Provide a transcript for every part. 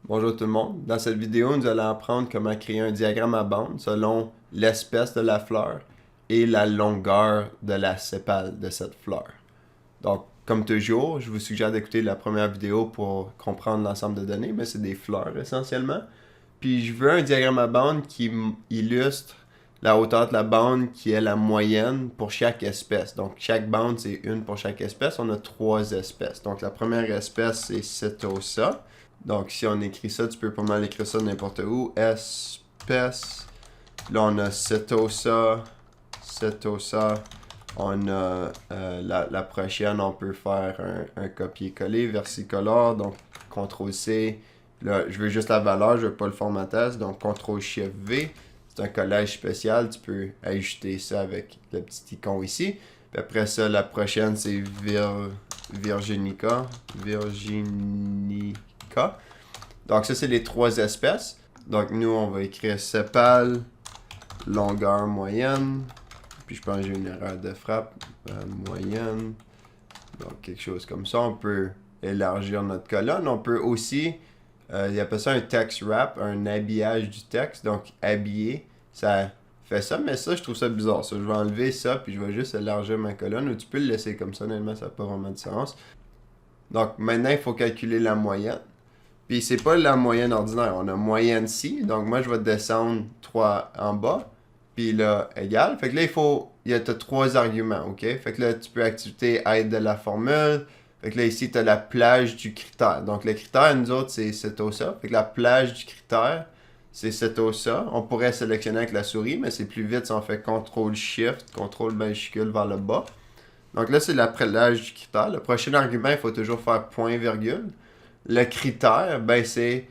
Bonjour tout le monde. Dans cette vidéo, nous allons apprendre comment créer un diagramme à bande selon l'espèce de la fleur et la longueur de la sépale de cette fleur. Donc, comme toujours, je vous suggère d'écouter la première vidéo pour comprendre l'ensemble de données, mais c'est des fleurs essentiellement. Puis je veux un diagramme à bande qui illustre la hauteur de la bande qui est la moyenne pour chaque espèce. Donc chaque bande c'est une pour chaque espèce. On a trois espèces. Donc la première espèce c'est Setosa. Donc si on écrit ça, tu peux pas mal écrire ça n'importe où. Espèce. Là on a Setosa. Setosa. On a la prochaine, on peut faire un copier-coller versicolore. Donc CTRL-C. Là, je veux juste la valeur, je veux pas le formatage. Donc CTRL-SHIFT-V. C'est un collage spécial. Tu peux ajouter ça avec le petit icône ici. Puis après ça, la prochaine, c'est Virginica. Virginica. Donc ça, c'est les trois espèces. Donc nous, on va écrire sépale, longueur moyenne. Puis je pense que j'ai une erreur de frappe. Moyenne. Donc quelque chose comme ça. On peut élargir notre colonne. On peut aussi, il appelle ça un text wrap, un habillage du texte. Donc habiller, ça fait ça. Mais ça, je trouve ça bizarre. Ça, je vais enlever ça, puis je vais juste élargir ma colonne. Ou tu peux le laisser comme ça, honnêtement, ça n'a pas vraiment de différence. Donc maintenant, il faut calculer la moyenne. Puis c'est pas la moyenne ordinaire. On a moyenne ci. Donc moi, je vais descendre 3 en bas. Puis là, égal. Fait que là, il y a trois arguments, ok? Fait que là, tu peux activer aide de la formule. Fait que là, ici, tu as la plage du critère. Donc le critère, nous autres, c'est Setosa. Fait que la plage du critère, c'est Setosa. On pourrait sélectionner avec la souris, mais c'est plus vite si on fait CTRL-SHIFT, CTRL majuscule vers le bas. Donc là, c'est la plage du critère. Le prochain argument, il faut toujours faire point virgule. Le critère, ben c'est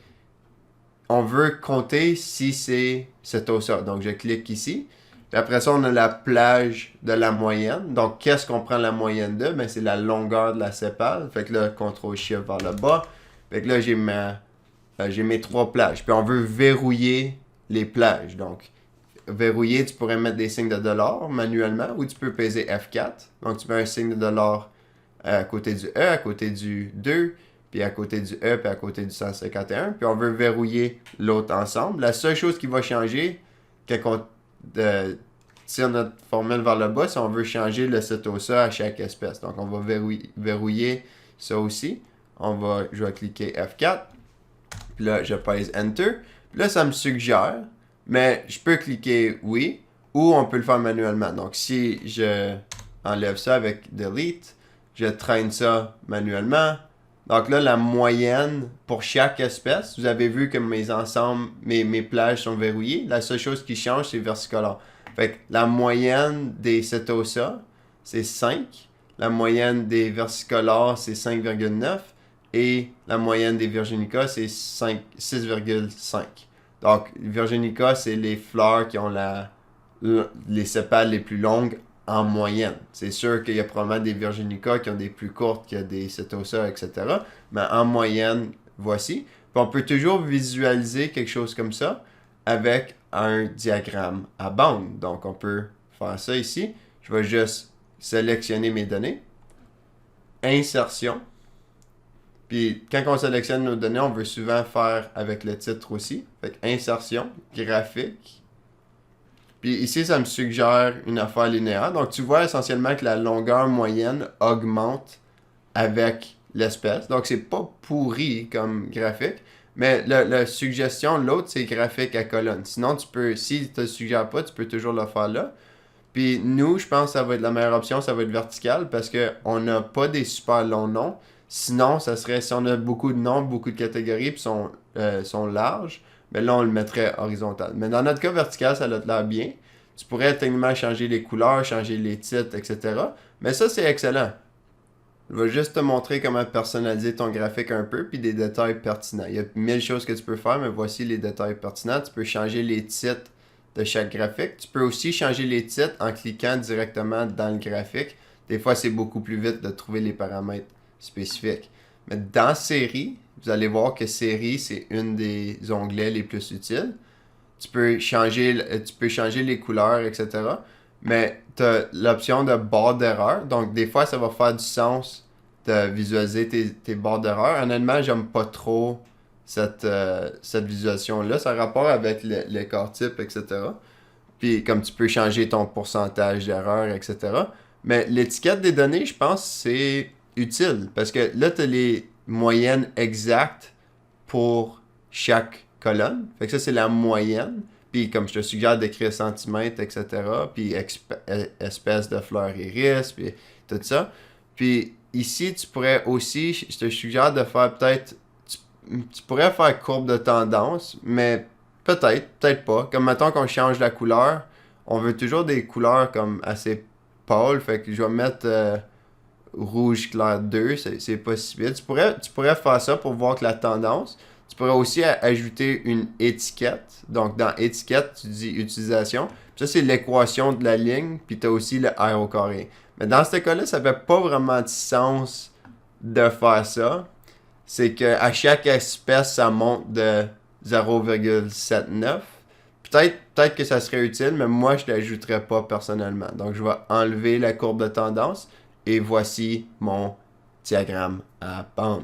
on veut compter si c'est Setosa. Donc je clique ici. Puis après ça, on a la plage de la moyenne. Donc qu'est-ce qu'on prend la moyenne de? Ben c'est la longueur de la sépale. Fait que là, CTRL-SHIFT vers le bas. Fait que là, j'ai mes trois plages. Puis on veut verrouiller les plages. Donc verrouiller, tu pourrais mettre des signes de dollar manuellement ou tu peux peser F4. Donc tu mets un signe de dollar à côté du E, à côté du 2, puis à côté du E, puis à côté du 151. Puis on veut verrouiller l'autre ensemble. La seule chose qui va changer quand on tire notre formule vers le bas, c'est on veut changer le Setosa à chaque espèce. Donc on va verrouiller ça aussi. Je vais cliquer F4. Puis là, je pèse Enter. Puis là, ça me suggère, mais je peux cliquer oui, ou on peut le faire manuellement. Donc si je enlève ça avec Delete, je traîne ça manuellement. Donc là, la moyenne pour chaque espèce, vous avez vu que mes ensembles, mes plages sont verrouillées. La seule chose qui change, c'est versicolore. Fait que la moyenne des Setosa, c'est 5. La moyenne des versicolores, c'est 5,9. Et la moyenne des Virginica, c'est 6,5. Donc, Virginica, c'est les fleurs qui ont les sépales les plus longues en moyenne. C'est sûr qu'il y a probablement des Virginica qui ont des plus courtes que des Setosa, etc. Mais en moyenne, voici. Puis on peut toujours visualiser quelque chose comme ça avec un diagramme à bande. Donc on peut faire ça ici. Je vais juste sélectionner mes données. Insertion. Puis quand on sélectionne nos données, on veut souvent faire avec le titre aussi. Fait que insertion, graphique. Puis ici, ça me suggère une affaire linéaire. Donc, tu vois essentiellement que la longueur moyenne augmente avec l'espèce. Donc, c'est pas pourri comme graphique. Mais la suggestion, l'autre, c'est graphique à colonne. Sinon, tu peux, si tu ne suggères pas, tu peux toujours le faire là. Puis nous, je pense que ça va être la meilleure option, ça va être vertical parce qu'on n'a pas des super longs noms. Sinon, ça serait si on a beaucoup de noms, beaucoup de catégories, puis sont larges, mais là, on le mettrait horizontal. Mais dans notre cas vertical, ça a l'air bien. Tu pourrais techniquement changer les couleurs, changer les titres, etc. Mais ça, c'est excellent. Je vais juste te montrer comment personnaliser ton graphique un peu, puis des détails pertinents. Il y a 1000 choses que tu peux faire, mais voici les détails pertinents. Tu peux changer les titres de chaque graphique. Tu peux aussi changer les titres en cliquant directement dans le graphique. Des fois, c'est beaucoup plus vite de trouver les paramètres spécifiques. Mais dans série, vous allez voir que série, c'est une des onglets les plus utiles. Tu peux changer les couleurs, etc. Mais tu as l'option de barre d'erreur. Donc, des fois, ça va faire du sens de visualiser tes barres d'erreur. Honnêtement, j'aime pas trop cette visualisation-là. Ça a rapport avec l'écart type, etc. Puis comme tu peux changer ton pourcentage d'erreur, etc. Mais l'étiquette des données, je pense, c'est utile. Parce que là, tu as les moyennes exactes pour chaque colonne. Fait que ça, c'est la moyenne. Puis comme je te suggère d'écrire centimètres, etc. Puis espèce de fleur iris, puis tout ça. Puis ici, tu pourrais aussi, je te suggère de faire peut-être, tu pourrais faire courbe de tendance, mais peut-être pas. Comme mettons qu'on change la couleur, on veut toujours des couleurs comme assez pâles, fait que je vais mettre rouge clair 2, c'est possible. Tu pourrais faire ça pour voir que la tendance. Tu pourrais aussi ajouter une étiquette. Donc, dans étiquette, tu dis utilisation. Puis ça, c'est l'équation de la ligne. Puis tu as aussi le R au carré. Mais dans ce cas-là, ça fait pas vraiment de sens de faire ça. C'est qu'à chaque espèce, ça monte de 0,79. Peut-être que ça serait utile, mais moi, je ne l'ajouterais pas personnellement. Donc, je vais enlever la courbe de tendance. Et voici mon diagramme à bande.